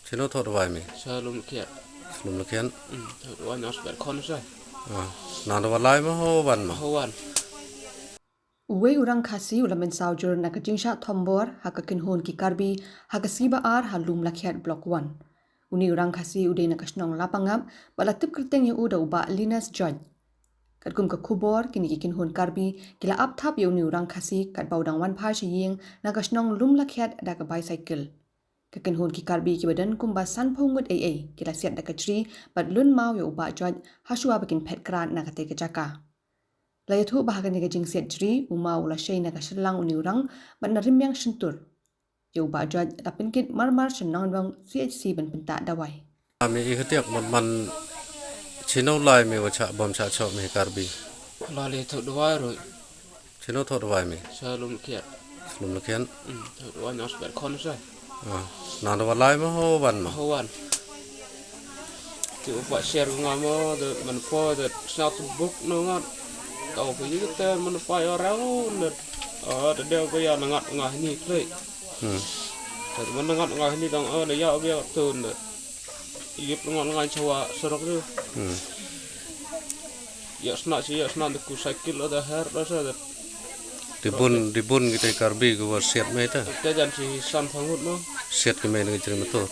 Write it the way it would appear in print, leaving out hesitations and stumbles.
Sino thot vai mi. Shah Lumlakhiat. Lumlakhiat. Thot vai nos ber kon sa. Nando walai ma ho wan ma. Ho wan. Uwei urang Khasi ula mynsaw jur na jingshah Thombor haka kynhun ki Karbi haka siba ar ha Lumlakhiat block 1. Uni urang Khasi ude na shnong Lapangap bala tip kyrteng yu uda Bah Linus Joit. Kat kum ka kubor kini ki kynhun Karbi kila ap thap yu uni urang Khasi kat baudang wan par shiying na shnong Lumlakhiat da ka bicycle. Ka kynhun ki Karbi ki badan kum ba san phongut ai kila siat da ka tree bat lun mau yu Bah Joit hasua bakin pet kran na ka te ka jaka. Layathu bahagan ni jingshah jri umau la shay na shyllang uniurang ban na rimyang shintur. Yo Bah Joit lapin kit marmar shnong bang CHC ban pinta dawai. Ami ikatiak man Sino lai mi wacha bom cha chop mi Karbi. La le thot vai rồi. Sino thot vai mi. Shah Lumlakhiat. Lumlakhiat. Thot vai nos ber kon sa. Nando walai ma ho wan ma. Ho wan. Ti upa share nga mo de man po de snap book no ngat. Kau pergi kita man pa yo rau de de deu ko ya ngat ngah ni klei. Tad man ngat ngah ni dang de ya bia tun de. Yip ngat ngai chawa sorok tu. Ya snak de ku cycle ada har rasa de. Dibun kita Karbi ko siat me ta. Kita jan si san phangut no. Siat ke me ngi jri ma to.